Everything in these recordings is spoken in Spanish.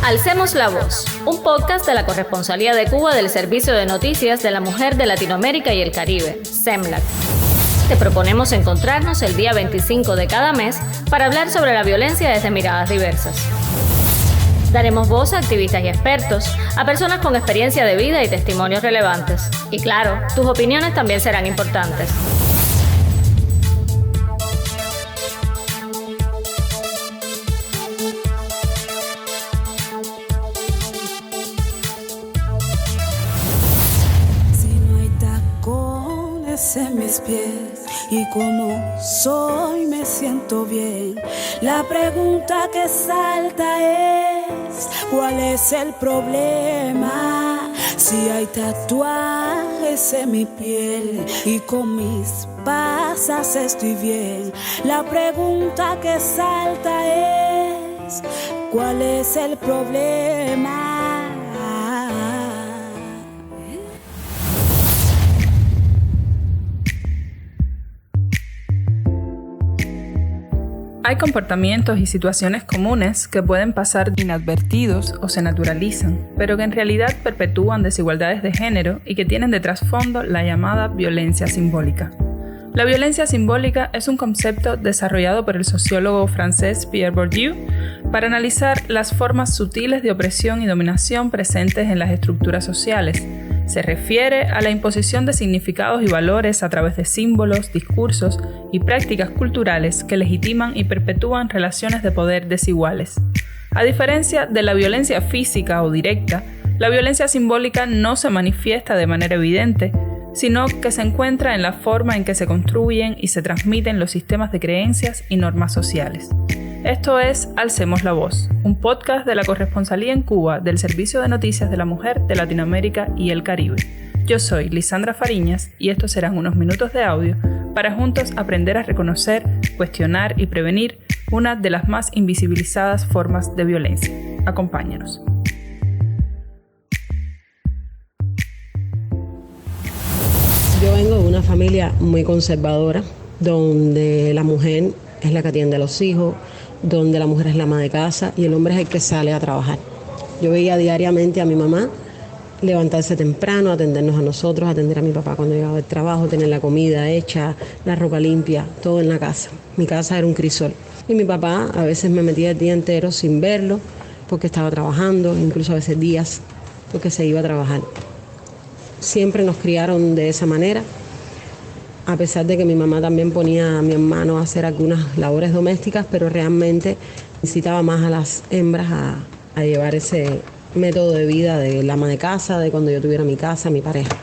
Alcemos la Voz, un podcast de la Corresponsalía de Cuba del Servicio de Noticias de la Mujer de Latinoamérica y el Caribe, CEMLAC. Te proponemos encontrarnos el día 25 de cada mes para hablar sobre la violencia desde miradas diversas. Daremos voz a activistas y expertos, a personas con experiencia de vida y testimonios relevantes. Y claro, tus opiniones también serán importantes. En mis pies y como soy me siento bien. La pregunta que salta es: ¿cuál es el problema? Si hay tatuajes en mi piel y con mis pasas estoy bien. La pregunta que salta es: ¿cuál es el problema? Hay comportamientos y situaciones comunes que pueden pasar inadvertidos o se naturalizan, pero que en realidad perpetúan desigualdades de género y que tienen de trasfondo la llamada violencia simbólica. La violencia simbólica es un concepto desarrollado por el sociólogo francés Pierre Bourdieu para analizar las formas sutiles de opresión y dominación presentes en las estructuras sociales. Se refiere a la imposición de significados y valores a través de símbolos, discursos y prácticas culturales que legitiman y perpetúan relaciones de poder desiguales. A diferencia de la violencia física o directa, la violencia simbólica no se manifiesta de manera evidente, sino que se encuentra en la forma en que se construyen y se transmiten los sistemas de creencias y normas sociales. Esto es Alcemos la Voz, un podcast de la Corresponsalía en Cuba del Servicio de Noticias de la Mujer de Latinoamérica y el Caribe. Yo soy Lisandra Fariñas y estos serán unos minutos de audio para juntos aprender a reconocer, cuestionar y prevenir una de las más invisibilizadas formas de violencia. Acompáñanos. Yo vengo de una familia muy conservadora, donde la mujer es la que atiende a los hijos, donde la mujer es la ama de casa y el hombre es el que sale a trabajar. Yo veía diariamente a mi mamá levantarse temprano, atendernos a nosotros, atender a mi papá cuando llegaba del trabajo, tener la comida hecha, la ropa limpia, todo en la casa. Mi casa era un crisol. Y mi papá a veces me metía el día entero sin verlo porque estaba trabajando, incluso a veces días porque se iba a trabajar. Siempre nos criaron de esa manera, a pesar de que mi mamá también ponía a mi hermano a hacer algunas labores domésticas, pero realmente incitaba más a las hembras a llevar ese método de vida de la ama de casa, de cuando yo tuviera mi casa, mi pareja.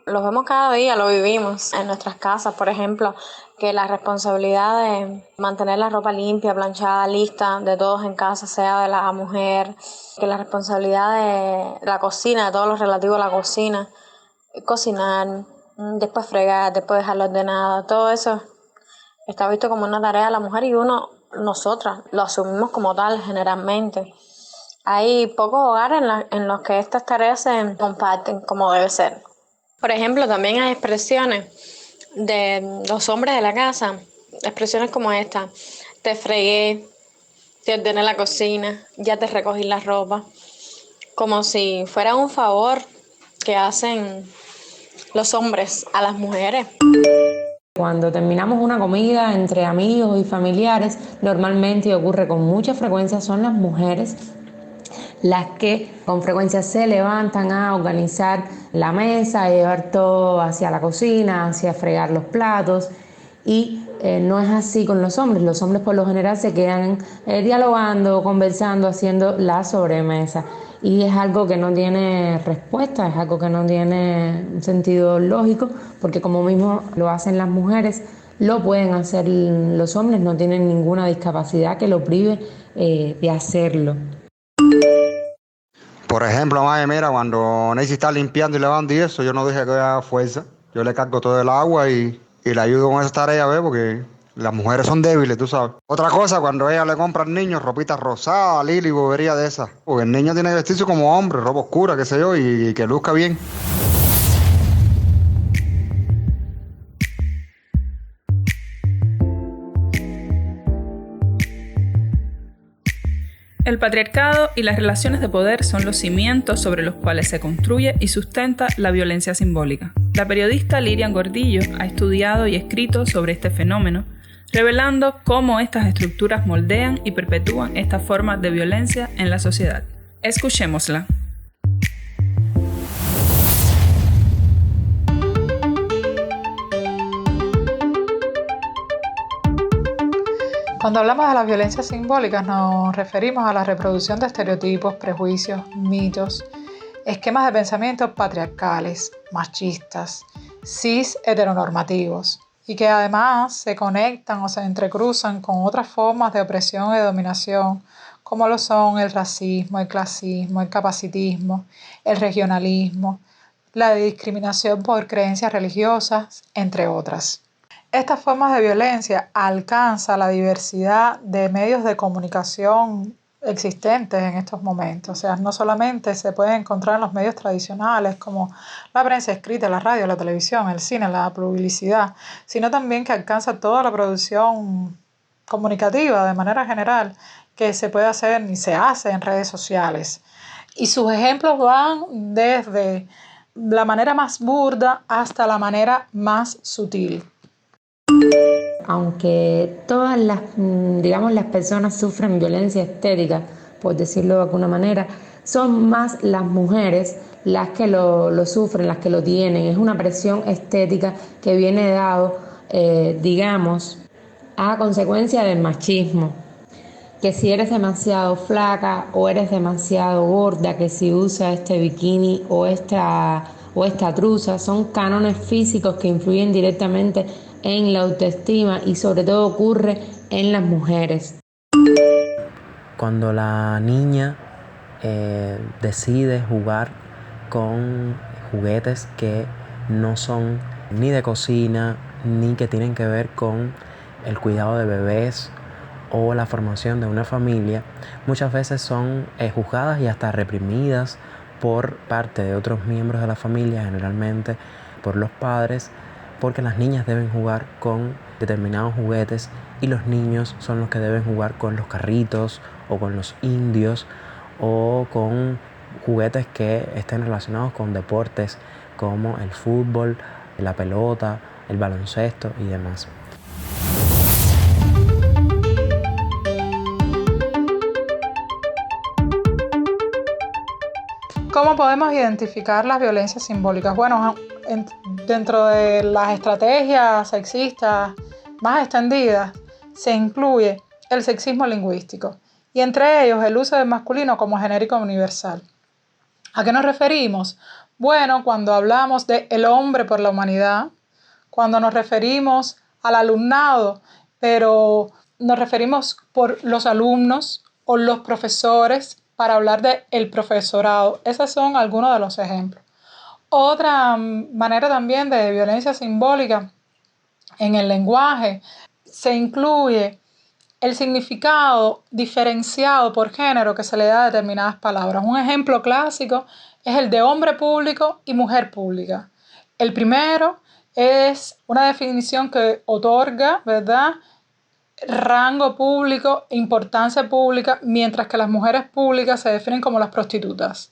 Los vemos cada día, lo vivimos en nuestras casas, por ejemplo, que la responsabilidad de mantener la ropa limpia, planchada, lista de todos en casa sea de la mujer, que la responsabilidad de la cocina, de todo lo relativo a la cocina, cocinar, después fregar, después dejarlo ordenado, todo eso está visto como una tarea de la mujer y nosotras lo asumimos como tal generalmente. Hay pocos hogares en los que estas tareas se comparten como debe ser. Por ejemplo, también hay expresiones de los hombres de la casa, expresiones como esta: te fregué, te ordené la cocina, ya te recogí la ropa, como si fuera un favor que hacen los hombres a las mujeres. Cuando terminamos una comida entre amigos y familiares, normalmente ocurre con mucha frecuencia, son las mujeres las que con frecuencia se levantan a organizar la mesa, a llevar todo hacia la cocina, hacia fregar los platos, y no es así con los hombres. Los hombres por lo general se quedan dialogando, conversando, haciendo la sobremesa, y es algo que no tiene respuesta, es algo que no tiene un sentido lógico, porque como mismo lo hacen las mujeres, lo pueden hacer los hombres, no tienen ninguna discapacidad que lo prive de hacerlo. Por ejemplo, madre, mira, cuando Nancy está limpiando y lavando y eso, yo no dejo que haga fuerza. Yo le cargo todo el agua y le ayudo con esa tarea, ¿ves? Porque las mujeres son débiles, tú sabes. Otra cosa, cuando ella le compra al niño ropita rosada, lila y bobería de esas. Porque el niño tiene que vestirse como hombre, ropa oscura, qué sé yo, y que luzca bien. El patriarcado y las relaciones de poder son los cimientos sobre los cuales se construye y sustenta la violencia simbólica. La periodista Lirian Gordillo ha estudiado y escrito sobre este fenómeno, revelando cómo estas estructuras moldean y perpetúan estas formas de violencia en la sociedad. Escuchémosla. Cuando hablamos de las violencias simbólicas nos referimos a la reproducción de estereotipos, prejuicios, mitos, esquemas de pensamiento patriarcales, machistas, cis heteronormativos y que además se conectan o se entrecruzan con otras formas de opresión y de dominación como lo son el racismo, el clasismo, el capacitismo, el regionalismo, la discriminación por creencias religiosas, entre otras. Estas formas de violencia alcanzan la diversidad de medios de comunicación existentes en estos momentos. O sea, no solamente se pueden encontrar en los medios tradicionales como la prensa escrita, la radio, la televisión, el cine, la publicidad, sino también que alcanza toda la producción comunicativa de manera general que se puede hacer y se hace en redes sociales. Y sus ejemplos van desde la manera más burda hasta la manera más sutil. Aunque todas las personas sufren violencia estética, por decirlo de alguna manera, son más las mujeres las que lo sufren, las que lo tienen. Es una presión estética que viene dado, a consecuencia del machismo. Que si eres demasiado flaca o eres demasiado gorda, que si usas este bikini o esta truza, son cánones físicos que influyen directamente en la autoestima y sobre todo ocurre en las mujeres. Cuando la niña decide jugar con juguetes que no son ni de cocina ni que tienen que ver con el cuidado de bebés o la formación de una familia, muchas veces son juzgadas y hasta reprimidas por parte de otros miembros de la familia, generalmente por los padres, porque las niñas deben jugar con determinados juguetes y los niños son los que deben jugar con los carritos o con los indios o con juguetes que estén relacionados con deportes como el fútbol, la pelota, el baloncesto y demás. ¿Cómo podemos identificar las violencias simbólicas? Bueno, dentro de las estrategias sexistas más extendidas se incluye el sexismo lingüístico y entre ellos el uso del masculino como genérico universal. ¿A qué nos referimos? Bueno, cuando hablamos de el hombre por la humanidad, cuando nos referimos al alumnado, pero nos referimos por los alumnos o los profesores para hablar de el profesorado. Esos son algunos de los ejemplos. Otra manera también de violencia simbólica en el lenguaje se incluye el significado diferenciado por género que se le da a determinadas palabras. Un ejemplo clásico es el de hombre público y mujer pública. El primero es una definición que otorga, ¿verdad?, rango público, importancia pública, mientras que las mujeres públicas se definen como las prostitutas.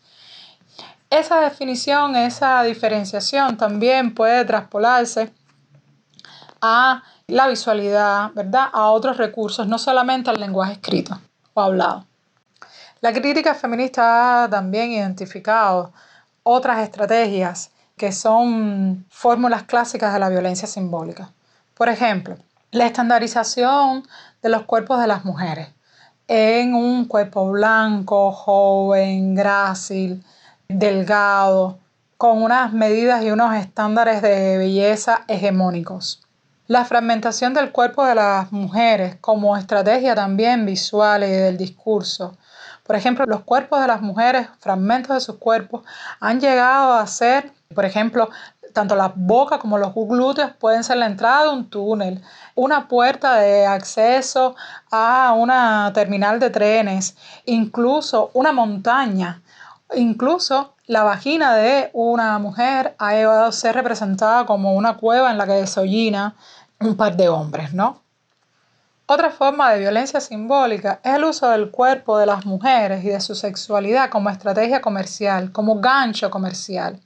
Esa definición, esa diferenciación también puede traspolarse a la visualidad, ¿verdad?, a otros recursos, no solamente al lenguaje escrito o hablado. La crítica feminista ha también identificado otras estrategias que son fórmulas clásicas de la violencia simbólica. Por ejemplo, la estandarización de los cuerpos de las mujeres en un cuerpo blanco, joven, grácil, delgado, con unas medidas y unos estándares de belleza hegemónicos. La fragmentación del cuerpo de las mujeres como estrategia también visual y del discurso. Por ejemplo, los cuerpos de las mujeres, fragmentos de sus cuerpos, han llegado a ser, por ejemplo, tanto la boca como los glúteos pueden ser la entrada de un túnel, una puerta de acceso a una terminal de trenes, incluso una montaña. Incluso la vagina de una mujer ha llegado a ser representada como una cueva en la que desollina un par de hombres, ¿no? Otra forma de violencia simbólica es el uso del cuerpo de las mujeres y de su sexualidad como estrategia comercial, como gancho comercial.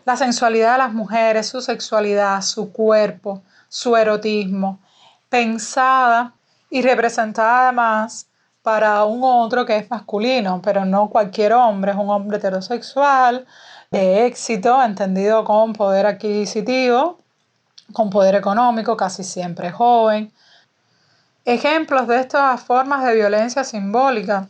La sensualidad de las mujeres, su sexualidad, su cuerpo, su erotismo, pensada y representada además para un otro que es masculino, pero no cualquier hombre, es un hombre heterosexual, de éxito, entendido con poder adquisitivo, con poder económico, casi siempre joven. Ejemplos de estas formas de violencia simbólica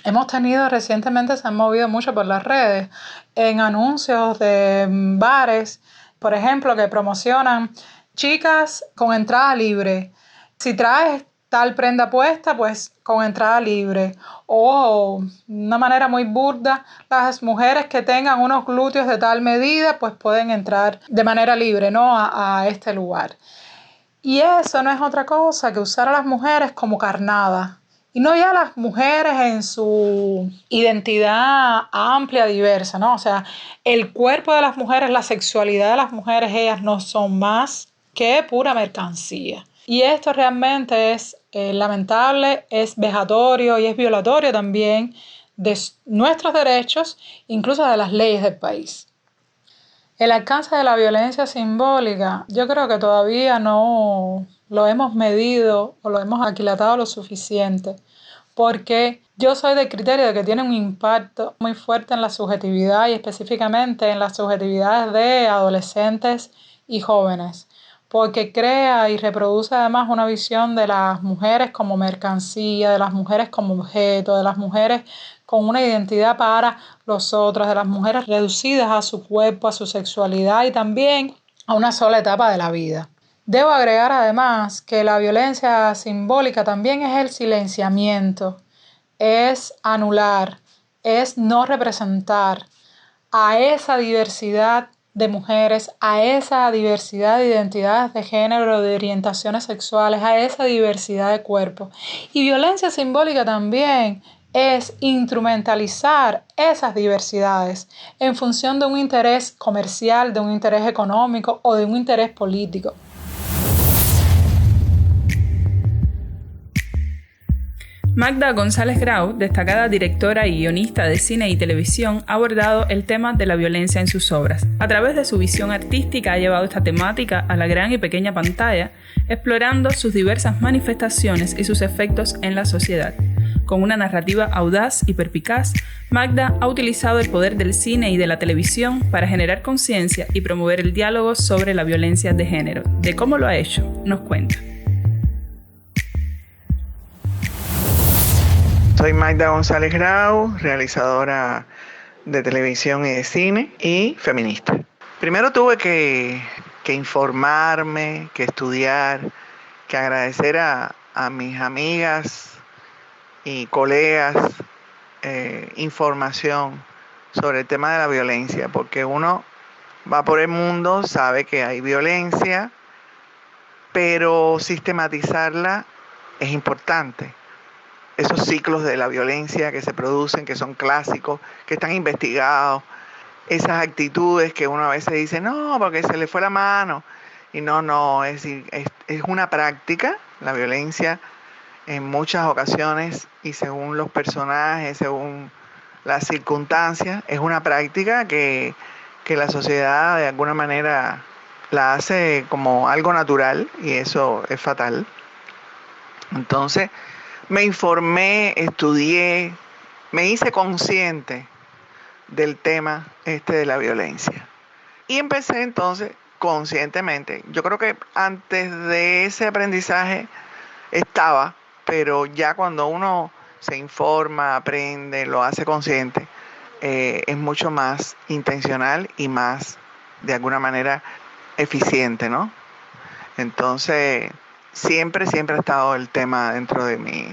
hemos tenido recientemente, se han movido mucho por las redes, en anuncios de bares, por ejemplo, que promocionan chicas con entrada libre. Si traes tal prenda puesta, pues con entrada libre. O una manera muy burda, las mujeres que tengan unos glúteos de tal medida, pues pueden entrar de manera libre, ¿no? a este lugar. Y eso no es otra cosa que usar a las mujeres como carnada. Y no ya las mujeres en su identidad amplia, diversa, ¿no? O sea, el cuerpo de las mujeres, la sexualidad de las mujeres, ellas no son más que pura mercancía. Y esto realmente es lamentable, es vejatorio y es violatorio también de nuestros derechos, incluso de las leyes del país. El alcance de la violencia simbólica, yo creo que todavía no lo hemos medido o lo hemos aquilatado lo suficiente, porque yo soy del criterio de que tiene un impacto muy fuerte en la subjetividad y específicamente en las subjetividades de adolescentes y jóvenes, porque crea y reproduce además una visión de las mujeres como mercancía, de las mujeres como objeto, de las mujeres con una identidad para los otros, de las mujeres reducidas a su cuerpo, a su sexualidad y también a una sola etapa de la vida. Debo agregar además que la violencia simbólica también es el silenciamiento, es anular, es no representar a esa diversidad de mujeres, a esa diversidad de identidades de género, de orientaciones sexuales, a esa diversidad de cuerpos. Y violencia simbólica también es instrumentalizar esas diversidades en función de un interés comercial, de un interés económico o de un interés político. Magda González Grau, destacada directora y guionista de cine y televisión, ha abordado el tema de la violencia en sus obras. A través de su visión artística ha llevado esta temática a la gran y pequeña pantalla, explorando sus diversas manifestaciones y sus efectos en la sociedad. Con una narrativa audaz y perspicaz, Magda ha utilizado el poder del cine y de la televisión para generar conciencia y promover el diálogo sobre la violencia de género. De cómo lo ha hecho, nos cuenta. Soy Magda González Grau, realizadora de televisión y de cine y feminista. Primero tuve que informarme, que estudiar, que agradecer a mis amigas y colegas información sobre el tema de la violencia, porque uno va por el mundo, sabe que hay violencia, pero sistematizarla es importante. Esos ciclos de la violencia que se producen, que son clásicos, que están investigados, esas actitudes que uno a veces dice, no, porque se le fue la mano, y no, es decir, es una práctica, la violencia en muchas ocasiones y según los personajes, según las circunstancias, es una práctica que la sociedad de alguna manera la hace como algo natural y eso es fatal. Entonces, me informé, estudié, me hice consciente del tema de la violencia. Y empecé entonces conscientemente. Yo creo que antes de ese aprendizaje estaba, pero ya cuando uno se informa, aprende, lo hace consciente, es mucho más intencional y más, de alguna manera, eficiente, ¿no? Entonces, siempre ha estado el tema dentro de mi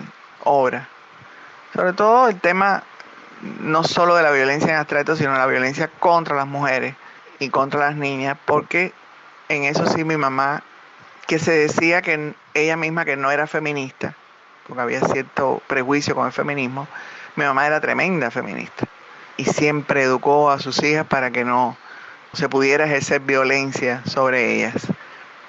obra. Sobre todo el tema no solo de la violencia en abstracto, sino la violencia contra las mujeres y contra las niñas, porque en eso sí mi mamá, que se decía que ella misma que no era feminista, porque había cierto prejuicio con el feminismo, mi mamá era tremenda feminista y siempre educó a sus hijas para que no se pudiera ejercer violencia sobre ellas.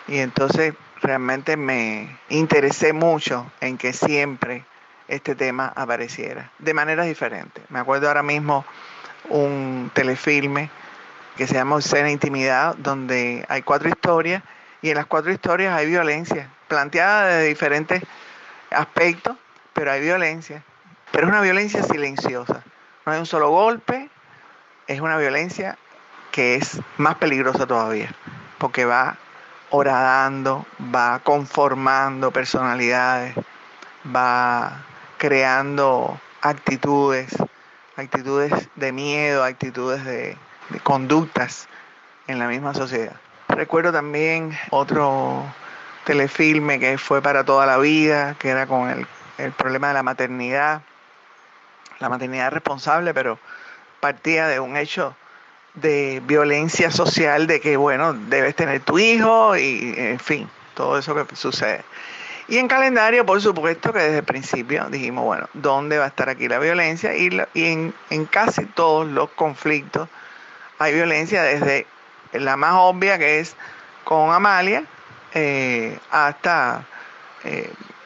Y entonces realmente me interesé mucho en que siempre este tema apareciera de maneras diferentes. Me acuerdo ahora mismo un telefilme que se llama Escena Intimidad, donde hay 4 historias y en las 4 historias hay violencia, planteada desde diferentes aspectos, pero hay violencia. Pero es una violencia silenciosa. No hay un solo golpe, es una violencia que es más peligrosa todavía, porque va horadando, va conformando personalidades, va creando actitudes de miedo, actitudes de conductas en la misma sociedad. Recuerdo también otro telefilme que fue Para toda la vida, que era con el problema de la maternidad responsable, pero partía de un hecho de violencia social, de que, bueno, debes tener tu hijo y, en fin, todo eso que sucede. Y en Calendario, por supuesto, que desde el principio dijimos, bueno, ¿dónde va a estar aquí la violencia? Y en casi todos los conflictos hay violencia, desde la más obvia, que es con Amalia, hasta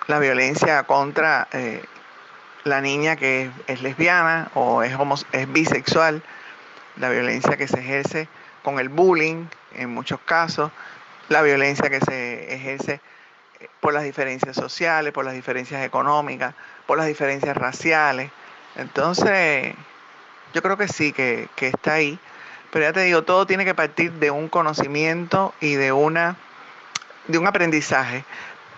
la violencia contra la niña que es lesbiana o es bisexual, la violencia que se ejerce con el bullying en muchos casos, la violencia que se ejerce por las diferencias sociales, por las diferencias económicas, por las diferencias raciales. Entonces, yo creo que sí, que está ahí. Pero ya te digo, todo tiene que partir de un conocimiento y de un aprendizaje.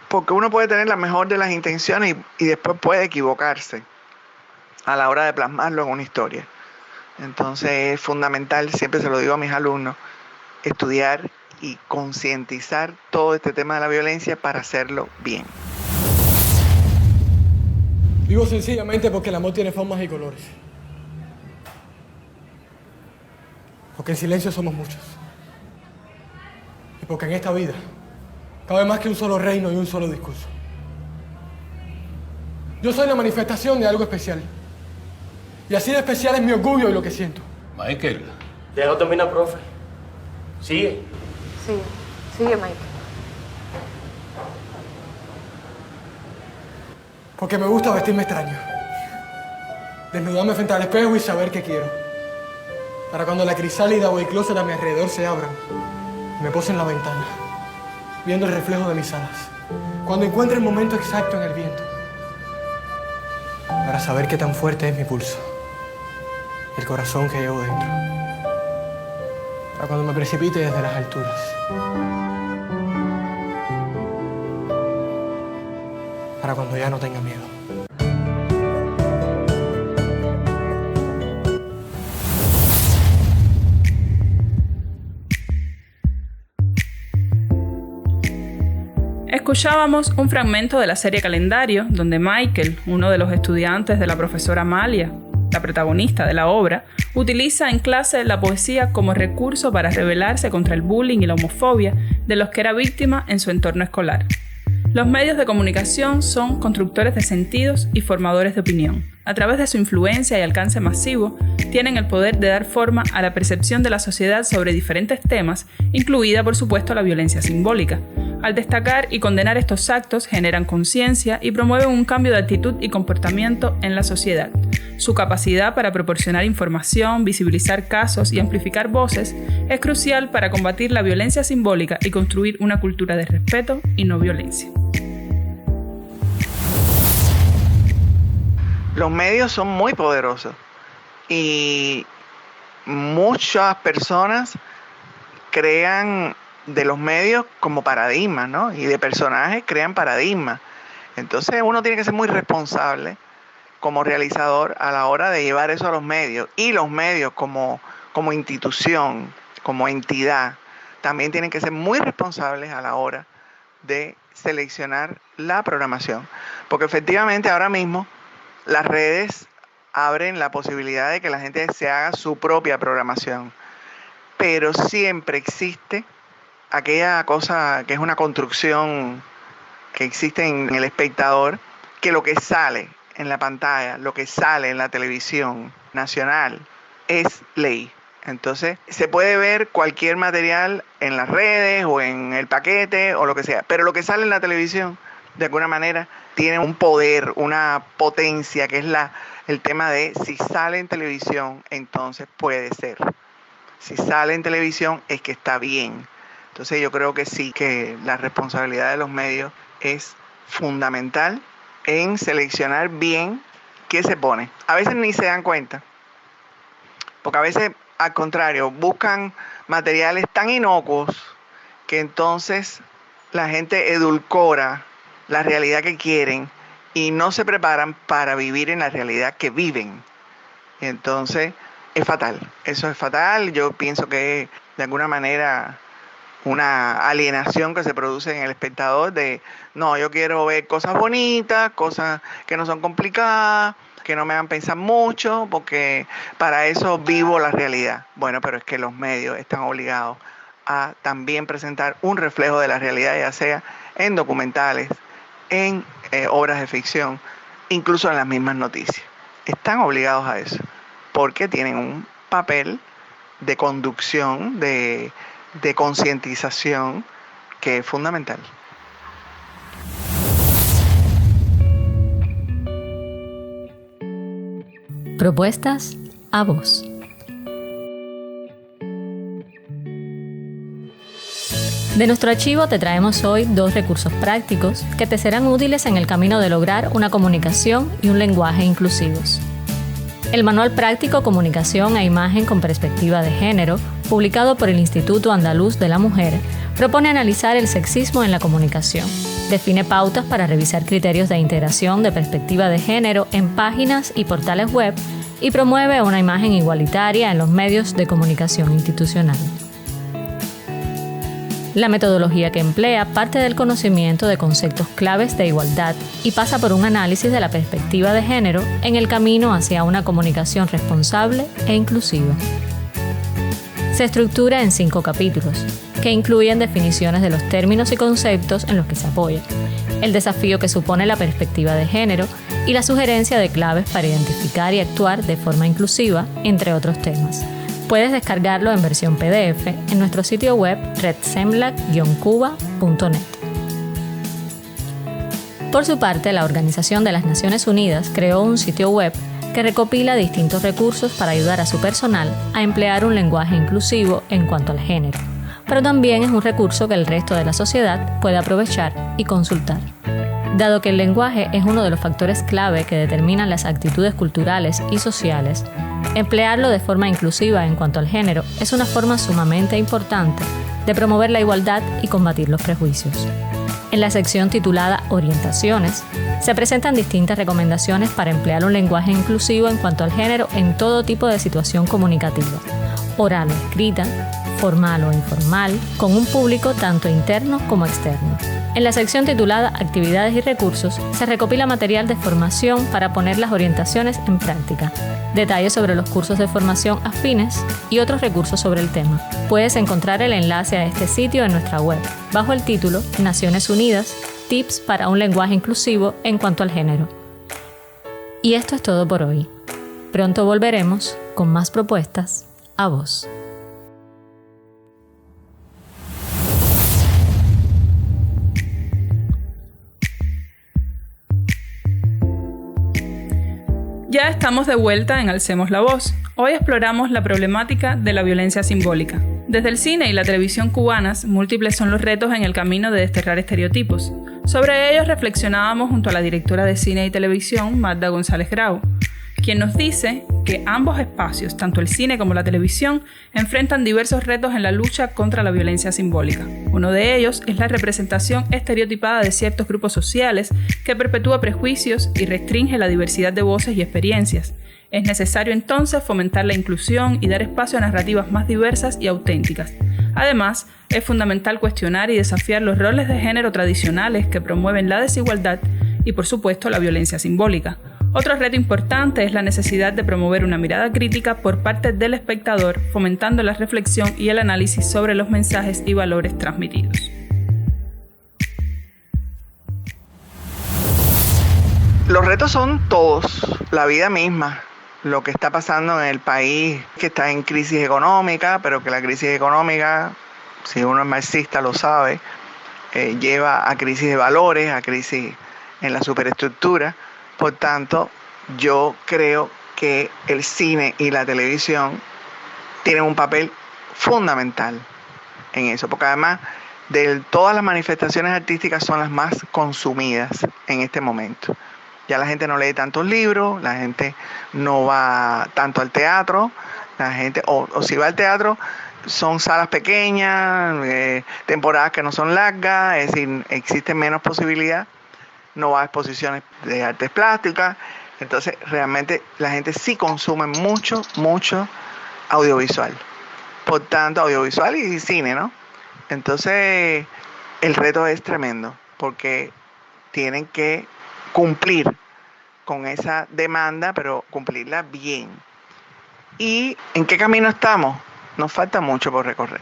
Porque uno puede tener la mejor de las intenciones y después puede equivocarse a la hora de plasmarlo en una historia. Entonces es fundamental, siempre se lo digo a mis alumnos, estudiar y concientizar todo este tema de la violencia para hacerlo bien. Vivo sencillamente porque el amor tiene formas y colores. Porque en silencio somos muchos. Y porque en esta vida cabe más que un solo reino y un solo discurso. Yo soy la manifestación de algo especial. Y así de especial es mi orgullo y lo que siento. Michael. Ya no termina, profe. Sigue. Sigue, Michael. Porque me gusta vestirme extraño. Desnudarme frente al espejo y saber qué quiero. Para cuando la crisálida o el closet a mi alrededor se abran, me pose en la ventana, viendo el reflejo de mis alas. Cuando encuentre el momento exacto en el viento. Para saber qué tan fuerte es mi pulso. El corazón que llevo dentro. Para cuando me precipite desde las alturas. Para cuando ya no tenga miedo. Escuchábamos un fragmento de la serie Calendario, donde Michael, uno de los estudiantes de la profesora Amalia, la protagonista de la obra, utiliza en clase la poesía como recurso para rebelarse contra el bullying y la homofobia de los que era víctima en su entorno escolar. Los medios de comunicación son constructores de sentidos y formadores de opinión. A través de su influencia y alcance masivo, tienen el poder de dar forma a la percepción de la sociedad sobre diferentes temas, incluida, por supuesto, la violencia simbólica. Al destacar y condenar estos actos, generan conciencia y promueven un cambio de actitud y comportamiento en la sociedad. Su capacidad para proporcionar información, visibilizar casos y amplificar voces es crucial para combatir la violencia simbólica y construir una cultura de respeto y no violencia. Los medios son muy poderosos y muchas personas crean de los medios como paradigmas, ¿no? Y de personajes crean paradigmas. Entonces uno tiene que ser muy responsable como realizador a la hora de llevar eso a los medios. Y los medios como institución, como entidad, también tienen que ser muy responsables a la hora de seleccionar la programación. Porque efectivamente ahora mismo las redes abren la posibilidad de que la gente se haga su propia programación. Pero siempre existe aquella cosa que es una construcción que existe en el espectador, que lo que sale en la pantalla, lo que sale en la televisión nacional es ley. Entonces, se puede ver cualquier material en las redes o en el paquete o lo que sea, pero lo que sale en la televisión, de alguna manera, tiene un poder, una potencia, que es el tema de si sale en televisión, entonces puede ser. Si sale en televisión es que está bien. Entonces yo creo que sí, que la responsabilidad de los medios es fundamental en seleccionar bien qué se pone. A veces ni se dan cuenta, porque a veces, al contrario, buscan materiales tan inocuos que entonces la gente edulcora la realidad que quieren y no se preparan para vivir en la realidad que viven. Y entonces es fatal, eso es fatal. Yo pienso que de alguna manera una alienación que se produce en el espectador de, no, yo quiero ver cosas bonitas, cosas que no son complicadas, que no me hagan pensar mucho, porque para eso vivo la realidad. Bueno, pero es que los medios están obligados a también presentar un reflejo de la realidad, ya sea en documentales, en obras de ficción, incluso en las mismas noticias. Están obligados a eso, porque tienen un papel de conducción, de concientización, que es fundamental. Propuestas a voz. De nuestro archivo te traemos hoy 2 recursos prácticos que te serán útiles en el camino de lograr una comunicación y un lenguaje inclusivos. El Manual Práctico Comunicación e Imagen con Perspectiva de Género, publicado por el Instituto Andaluz de la Mujer, propone analizar el sexismo en la comunicación. Define pautas para revisar criterios de integración de perspectiva de género en páginas y portales web y promueve una imagen igualitaria en los medios de comunicación institucional. La metodología que emplea parte del conocimiento de conceptos claves de igualdad y pasa por un análisis de la perspectiva de género en el camino hacia una comunicación responsable e inclusiva. Se estructura en 5 capítulos, que incluyen definiciones de los términos y conceptos en los que se apoya, el desafío que supone la perspectiva de género y la sugerencia de claves para identificar y actuar de forma inclusiva, entre otros temas. Puedes descargarlo en versión PDF en nuestro sitio web redsemlac-cuba.net. Por su parte, la Organización de las Naciones Unidas creó un sitio web que recopila distintos recursos para ayudar a su personal a emplear un lenguaje inclusivo en cuanto al género, pero también es un recurso que el resto de la sociedad puede aprovechar y consultar. Dado que el lenguaje es uno de los factores clave que determinan las actitudes culturales y sociales, emplearlo de forma inclusiva en cuanto al género es una forma sumamente importante de promover la igualdad y combatir los prejuicios. En la sección titulada Orientaciones, se presentan distintas recomendaciones para emplear un lenguaje inclusivo en cuanto al género en todo tipo de situación comunicativa, oral o escrita, formal o informal, con un público tanto interno como externo. En la sección titulada Actividades y recursos, se recopila material de formación para poner las orientaciones en práctica, detalles sobre los cursos de formación afines y otros recursos sobre el tema. Puedes encontrar el enlace a este sitio en nuestra web, bajo el título Naciones Unidas, Tips para un lenguaje inclusivo en cuanto al género. Y esto es todo por hoy. Pronto volveremos con más propuestas a voz. Ya estamos de vuelta en Alcemos la Voz. Hoy exploramos la problemática de la violencia simbólica. Desde el cine y la televisión cubanas, múltiples son los retos en el camino de desterrar estereotipos. Sobre ellos reflexionábamos junto a la directora de cine y televisión, Magda González Grau, quien nos dice que ambos espacios, tanto el cine como la televisión, enfrentan diversos retos en la lucha contra la violencia simbólica. Uno de ellos es la representación estereotipada de ciertos grupos sociales que perpetúa prejuicios y restringe la diversidad de voces y experiencias. Es necesario entonces fomentar la inclusión y dar espacio a narrativas más diversas y auténticas. Además, es fundamental cuestionar y desafiar los roles de género tradicionales que promueven la desigualdad y, por supuesto, la violencia simbólica. Otro reto importante es la necesidad de promover una mirada crítica por parte del espectador, fomentando la reflexión y el análisis sobre los mensajes y valores transmitidos. Los retos son todos, la vida misma. lo que está pasando en el país, que está en crisis económica, pero que la crisis económica, si uno es marxista lo sabe, lleva a crisis de valores, a crisis en la superestructura. Por tanto, yo creo que el cine y la televisión tienen un papel fundamental en eso, porque además de todas las manifestaciones artísticas son las más consumidas en este momento. Ya la gente no lee tantos libros, la gente no va tanto al teatro, la gente, o si va al teatro, son salas pequeñas, temporadas que no son largas, es decir, existe menos posibilidad, no va a exposiciones de artes plásticas, entonces realmente la gente sí consume mucho audiovisual. Por tanto, audiovisual y cine, ¿no? Entonces, el reto es tremendo, porque tienen que cumplir con esa demanda, pero cumplirla bien. ¿Y en qué camino estamos? Nos falta mucho por recorrer.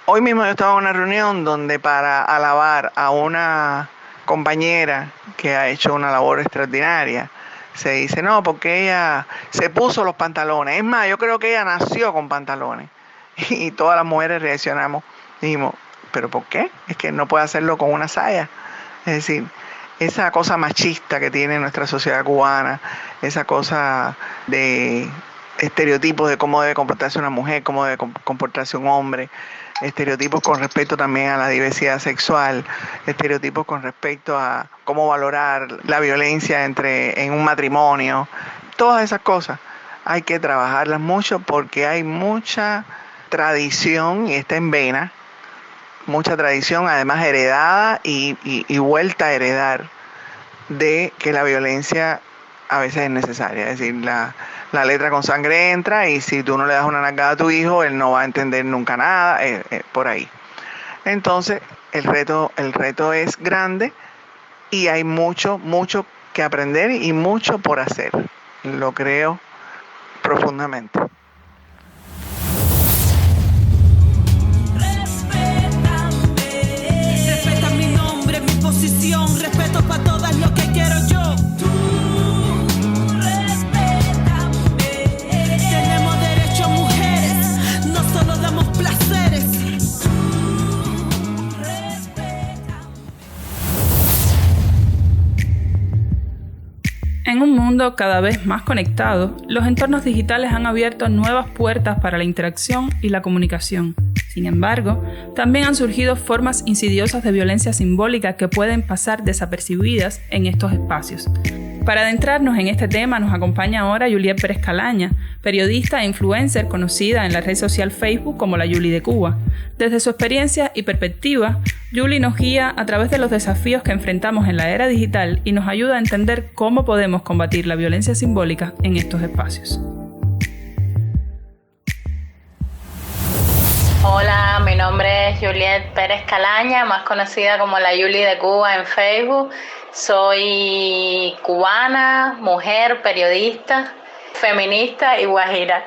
Hoy mismo yo estaba en una reunión donde para alabar a una compañera que ha hecho una labor extraordinaria, se dice, no, porque ella se puso los pantalones. Es más, yo creo que ella nació con pantalones. Y todas las mujeres reaccionamos. Dijimos, ¿pero por qué? Es que no puede hacerlo con una saya. Es decir, esa cosa machista que tiene nuestra sociedad cubana, esa cosa de estereotipos de cómo debe comportarse una mujer, cómo debe comportarse un hombre, estereotipos con respecto también a la diversidad sexual, estereotipos con respecto a cómo valorar la violencia en un matrimonio, todas esas cosas hay que trabajarlas mucho porque hay mucha tradición y está en vena, mucha tradición además heredada y vuelta a heredar de que la violencia a veces es necesaria, es decir, la letra con sangre entra y si tú no le das una nalgada a tu hijo, él no va a entender nunca nada, por ahí. Entonces, el reto es grande y hay mucho que aprender y mucho por hacer. Lo creo profundamente. Respeta mi nombre, mi posición, respeto para todas lo que quiero yo. En un mundo cada vez más conectado, los entornos digitales han abierto nuevas puertas para la interacción y la comunicación. Sin embargo, también han surgido formas insidiosas de violencia simbólica que pueden pasar desapercibidas en estos espacios. Para adentrarnos en este tema nos acompaña ahora Juliet Pérez Calaña, periodista e influencer conocida en la red social Facebook como la Yuli de Cuba. Desde su experiencia y perspectiva, Yuli nos guía a través de los desafíos que enfrentamos en la era digital y nos ayuda a entender cómo podemos combatir la violencia simbólica en estos espacios. Hola, mi nombre es Juliet Pérez Calaña, más conocida como la Yuli de Cuba en Facebook. Soy cubana, mujer, periodista, feminista y guajira.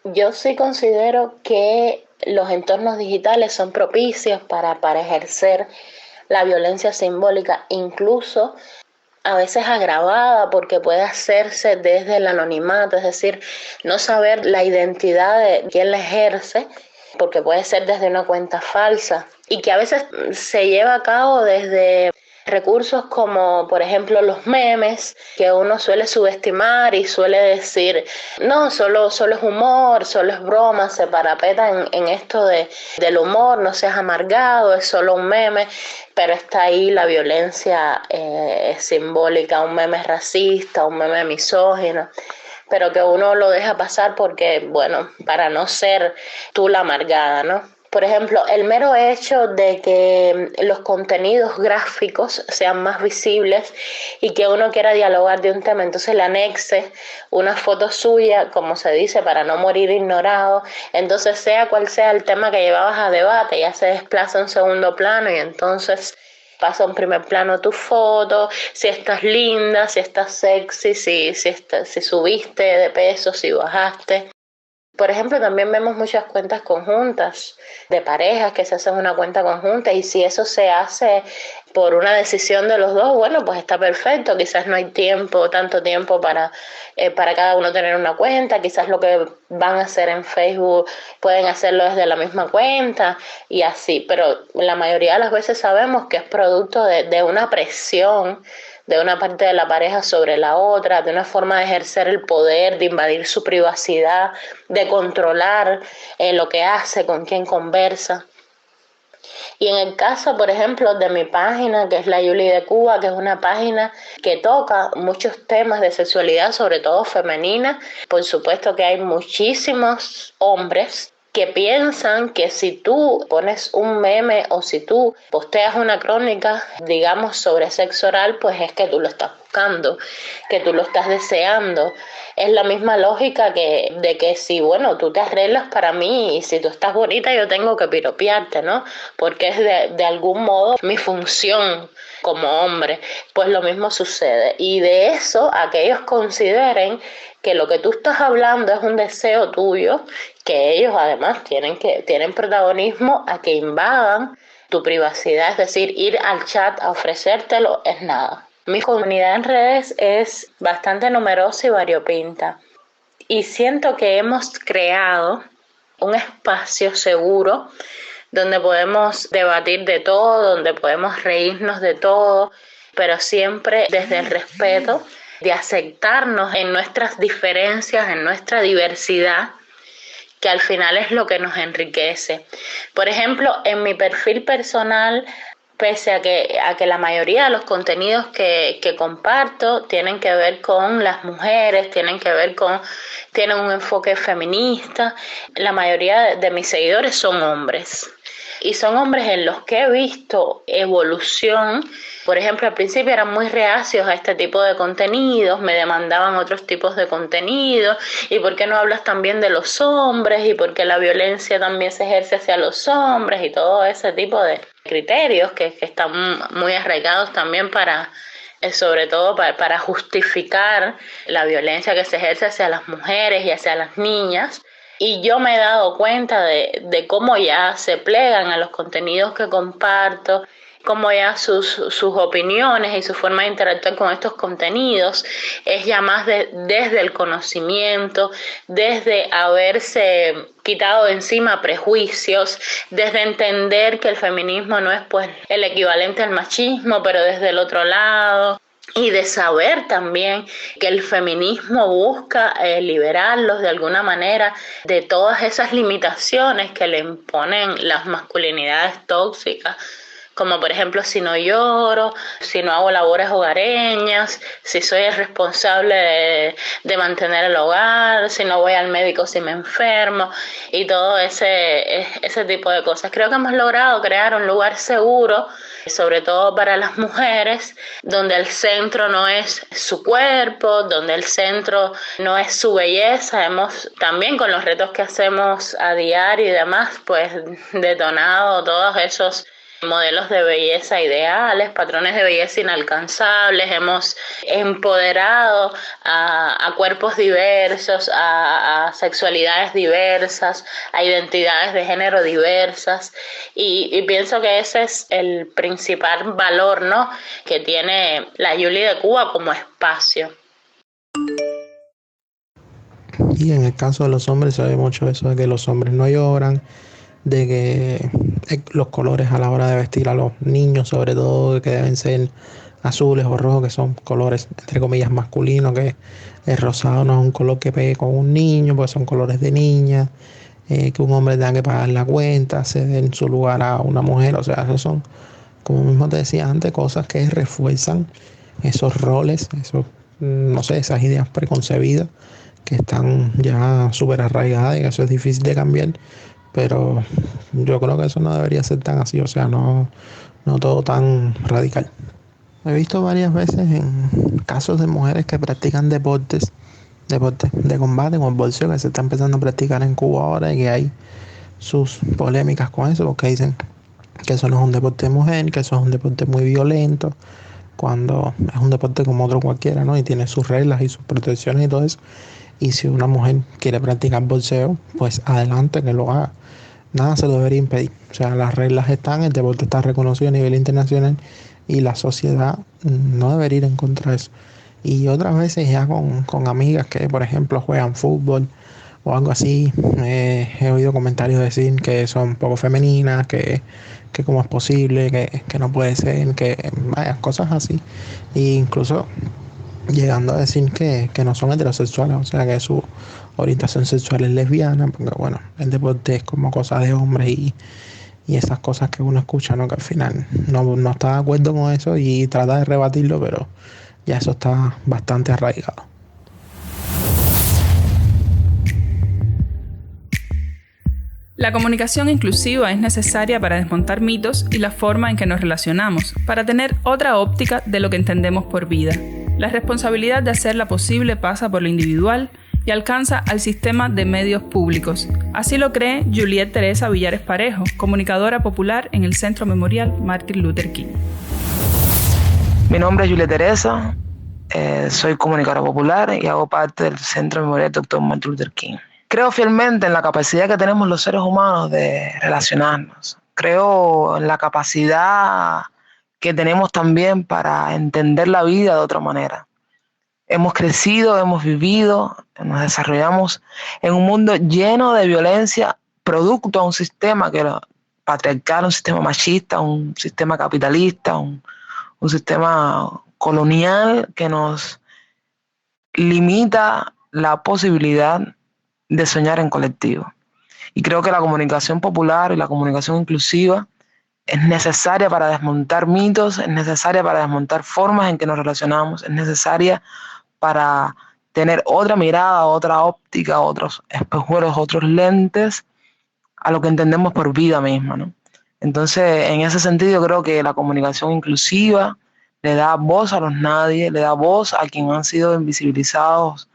Yo sí considero que los entornos digitales son propicios para ejercer la violencia simbólica, incluso a veces agravada porque puede hacerse desde el anonimato, es decir, no saber la identidad de quien la ejerce, porque puede ser desde una cuenta falsa y que a veces se lleva a cabo desde recursos como, por ejemplo, los memes, que uno suele subestimar y suele decir, no, solo es humor, solo es broma, se parapeta en esto del humor, no seas amargado, es solo un meme, pero está ahí la violencia simbólica, un meme racista, un meme misógino, pero que uno lo deja pasar porque, bueno, para no ser tú la amargada, ¿no? Por ejemplo, el mero hecho de que los contenidos gráficos sean más visibles y que uno quiera dialogar de un tema, entonces le anexe una foto suya, como se dice, para no morir ignorado. Entonces, sea cual sea el tema que llevabas a debate, ya se desplaza a un segundo plano y entonces pasa a un primer plano tu foto, si estás linda, si estás sexy, si subiste de peso, si bajaste. Por ejemplo, también vemos muchas cuentas conjuntas de parejas que se hacen una cuenta conjunta y si eso se hace por una decisión de los dos, bueno, pues está perfecto. Quizás no hay tanto tiempo para cada uno tener una cuenta. Quizás lo que van a hacer en Facebook pueden hacerlo desde la misma cuenta y así. Pero la mayoría de las veces sabemos que es producto de una presión de una parte de la pareja sobre la otra, de una forma de ejercer el poder, de invadir su privacidad, de controlar lo que hace, con quién conversa. Y en el caso, por ejemplo, de mi página, que es la Yuli de Cuba, que es una página que toca muchos temas de sexualidad, sobre todo femenina, por supuesto que hay muchísimos hombres que piensan que si tú pones un meme o si tú posteas una crónica, digamos, sobre sexo oral, pues es que tú lo estás buscando, que tú lo estás deseando. Es la misma lógica de que si, bueno, tú te arreglas para mí y si tú estás bonita yo tengo que piropearte, ¿no? Porque es de algún modo mi función como hombre. Pues lo mismo sucede. Y de eso, aquellos consideren que lo que tú estás hablando es un deseo tuyo, que ellos además tienen protagonismo a que invadan tu privacidad, es decir, ir al chat a ofrecértelo es nada. Mi comunidad en redes es bastante numerosa y variopinta y siento que hemos creado un espacio seguro donde podemos debatir de todo, donde podemos reírnos de todo, pero siempre desde el respeto de aceptarnos en nuestras diferencias, en nuestra diversidad, que al final es lo que nos enriquece. Por ejemplo, en mi perfil personal, pese a que la mayoría de los contenidos que comparto tienen que ver con las mujeres, tienen un enfoque feminista, la mayoría de mis seguidores son hombres. Y son hombres en los que he visto evolución. Por ejemplo, al principio eran muy reacios a este tipo de contenidos, me demandaban otros tipos de contenidos. ¿Y por qué no hablas también de los hombres? ¿Y por qué la violencia también se ejerce hacia los hombres? Y todo ese tipo de criterios que están muy arraigados también sobre todo para justificar la violencia que se ejerce hacia las mujeres y hacia las niñas. Y yo me he dado cuenta de cómo ya se plegan a los contenidos que comparto, cómo ya sus opiniones y su forma de interactuar con estos contenidos es ya más desde el conocimiento, desde haberse quitado de encima prejuicios, desde entender que el feminismo no es pues el equivalente al machismo, pero desde el otro lado. Y de saber también que el feminismo busca liberarlos de alguna manera de todas esas limitaciones que le imponen las masculinidades tóxicas, como por ejemplo si no lloro, si no hago labores hogareñas, si soy el responsable de mantener el hogar, si no voy al médico si me enfermo y todo ese tipo de cosas. Creo que hemos logrado crear un lugar seguro, sobre todo para las mujeres, donde el centro no es su cuerpo, donde el centro no es su belleza. Hemos también con los retos que hacemos a diario y demás, pues detonado todos esos modelos de belleza ideales, patrones de belleza inalcanzables. Hemos empoderado a cuerpos diversos, a sexualidades diversas, a identidades de género diversas y pienso que ese es el principal valor, ¿no?, que tiene la Yuli de Cuba como espacio. Y en el caso de los hombres se ve mucho eso de que los hombres no lloran, de que los colores a la hora de vestir a los niños, sobre todo, que deben ser azules o rojos, que son colores entre comillas masculinos, que el rosado no es un color que pegue con un niño, porque son colores de niña, que un hombre tenga que pagar la cuenta, ceder en su lugar a una mujer. O sea, esos son, como mismo te decía antes, cosas que refuerzan esos roles, esas ideas preconcebidas que están ya súper arraigadas y que eso es difícil de cambiar. Pero yo creo que eso no debería ser tan así, o sea, no todo tan radical. He visto varias veces en casos de mujeres que practican deportes de combate como el boxeo, que se está empezando a practicar en Cuba ahora y que hay sus polémicas con eso, porque dicen que eso no es un deporte de mujer, que eso es un deporte muy violento, cuando es un deporte como otro cualquiera, ¿no? Y tiene sus reglas y sus protecciones y todo eso. Y si una mujer quiere practicar boxeo, pues adelante, que lo haga. nada se lo debería impedir. O sea, las reglas están, el deporte está reconocido a nivel internacional y la sociedad no debería ir en contra de eso. Y otras veces ya con amigas que, por ejemplo, juegan fútbol o algo así, he oído comentarios decir que son poco femeninas, que cómo es posible, que no puede ser, que vaya, cosas así. E incluso llegando a decir que no son heterosexuales, o sea, que su orientación sexual es lesbiana, porque bueno, el deporte es como cosa de hombres y esas cosas que uno escucha, ¿no? Que al final no está de acuerdo con eso y trata de rebatirlo, pero ya eso está bastante arraigado. La comunicación inclusiva es necesaria para desmontar mitos y la forma en que nos relacionamos, para tener otra óptica de lo que entendemos por vida. La responsabilidad de hacerla posible pasa por lo individual y alcanza al sistema de medios públicos. Así lo cree Juliet Teresa Villares Parejo, comunicadora popular en el Centro Memorial Martin Luther King. Mi nombre es Juliet Teresa, soy comunicadora popular y hago parte del Centro Memorial Dr. Martin Luther King. Creo fielmente en la capacidad que tenemos los seres humanos de relacionarnos. Creo en la capacidad que tenemos también para entender la vida de otra manera. Hemos crecido, hemos vivido, nos desarrollamos en un mundo lleno de violencia, producto de un sistema patriarcal, un sistema machista, un sistema capitalista, un sistema colonial que nos limita la posibilidad de soñar en colectivo. Y creo que la comunicación popular y la comunicación inclusiva es necesaria para desmontar mitos, es necesaria para desmontar formas en que nos relacionamos, es necesaria para tener otra mirada, otra óptica, otros espejuelos, otros lentes a lo que entendemos por vida misma, ¿no? Entonces, en ese sentido, creo que la comunicación inclusiva le da voz a los nadie, le da voz a quienes han sido invisibilizados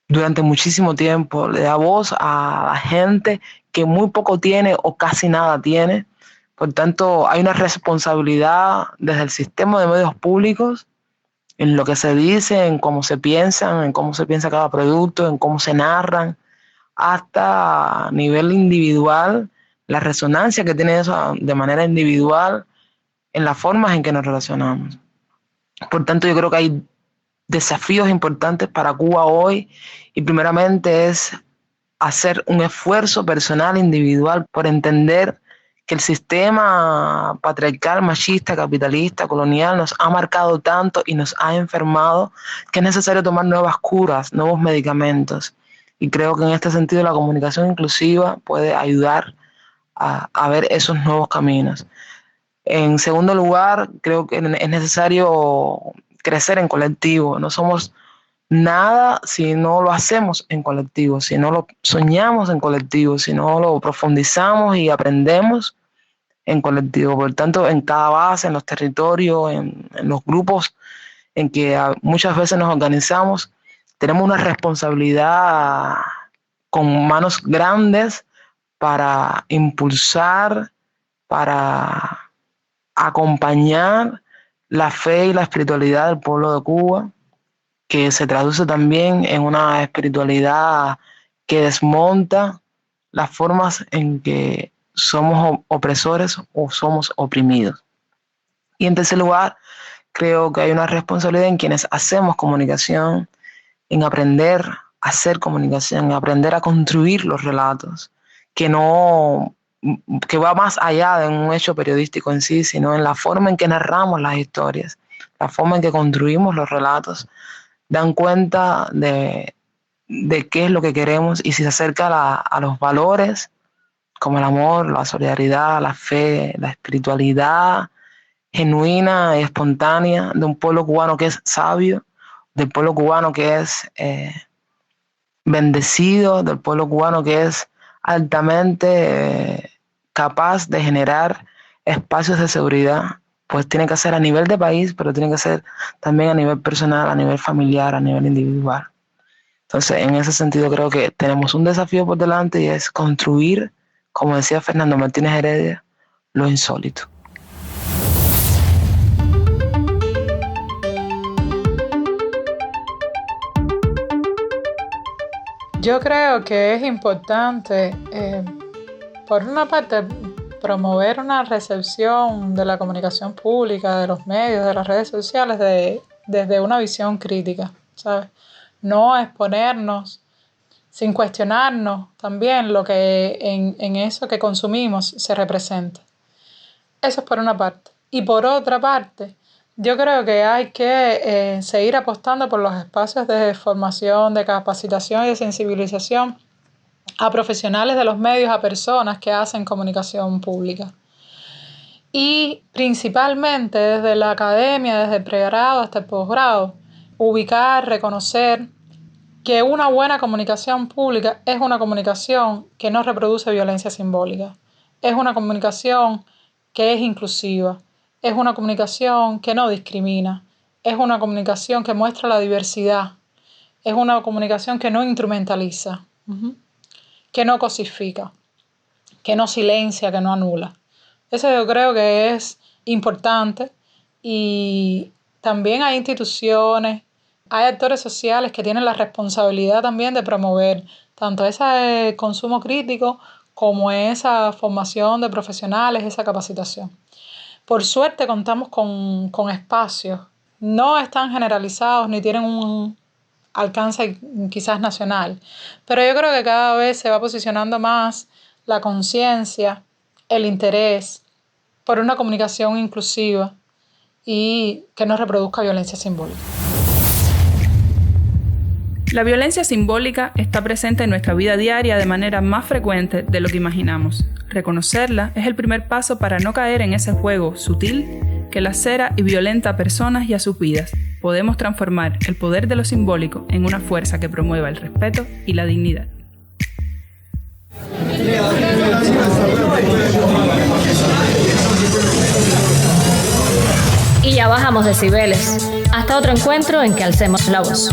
durante muchísimo tiempo, le da voz a la gente que muy poco tiene o casi nada tiene. Por tanto, hay una responsabilidad desde el sistema de medios públicos en lo que se dice, en cómo se piensan, en cómo se piensa cada producto, en cómo se narran, hasta a nivel individual, la resonancia que tiene eso de manera individual en las formas en que nos relacionamos. Por tanto, yo creo que hay desafíos importantes para Cuba hoy y primeramente es hacer un esfuerzo personal, individual, por entender que el sistema patriarcal, machista, capitalista, colonial nos ha marcado tanto y nos ha enfermado que es necesario tomar nuevas curas, nuevos medicamentos. Y creo que en este sentido la comunicación inclusiva puede ayudar a ver esos nuevos caminos. En segundo lugar, creo que es necesario crecer en colectivo. No somos nada si no lo hacemos en colectivo, si no lo soñamos en colectivo, si no lo profundizamos y aprendemos en colectivo. Por tanto, en cada base, en los territorios, en los grupos en que muchas veces nos organizamos, tenemos una responsabilidad con manos grandes para impulsar, para acompañar la fe y la espiritualidad del pueblo de Cuba, que se traduce también en una espiritualidad que desmonta las formas en que somos opresores o somos oprimidos. Y en tercer lugar, creo que hay una responsabilidad en quienes hacemos comunicación, en aprender a hacer comunicación, en aprender a construir los relatos, que va más allá de un hecho periodístico en sí, sino en la forma en que narramos las historias, la forma en que construimos los relatos, dan cuenta de qué es lo que queremos y si se acerca a los valores como el amor, la solidaridad, la fe, la espiritualidad genuina y espontánea de un pueblo cubano que es sabio, del pueblo cubano que es bendecido, del pueblo cubano que es altamente capaz de generar espacios de seguridad, pues tiene que ser a nivel de país, pero tiene que ser también a nivel personal, a nivel familiar, a nivel individual. Entonces, en ese sentido creo que tenemos un desafío por delante y es construir, como decía Fernando Martínez Heredia, lo insólito. Yo creo que es importante por una parte, promover una recepción de la comunicación pública, de los medios, de las redes sociales desde una visión crítica, ¿sabes? No exponernos sin cuestionarnos también lo que en eso que consumimos se representa. Eso es por una parte. Y por otra parte, yo creo que hay que seguir apostando por los espacios de formación, de capacitación y de sensibilización a profesionales de los medios, a personas que hacen comunicación pública. Y principalmente desde la academia, desde el pregrado hasta el posgrado, ubicar, reconocer que una buena comunicación pública es una comunicación que no reproduce violencia simbólica, es una comunicación que es inclusiva, es una comunicación que no discrimina, es una comunicación que muestra la diversidad, es una comunicación que no instrumentaliza, que no cosifica, que no silencia, que no anula. Eso yo creo que es importante, y también hay instituciones, hay actores sociales que tienen la responsabilidad también de promover tanto ese consumo crítico como esa formación de profesionales, esa capacitación. Por suerte contamos con espacios, no están generalizados ni tienen un alcance quizás nacional, pero yo creo que cada vez se va posicionando más la conciencia, el interés por una comunicación inclusiva y que no reproduzca violencia simbólica. La violencia simbólica está presente en nuestra vida diaria de manera más frecuente de lo que imaginamos. Reconocerla es el primer paso para no caer en ese juego sutil que lacera y violenta a personas y a sus vidas. Podemos transformar el poder de lo simbólico en una fuerza que promueva el respeto y la dignidad. Y ya bajamos decibeles. Hasta otro encuentro en que alcemos la voz.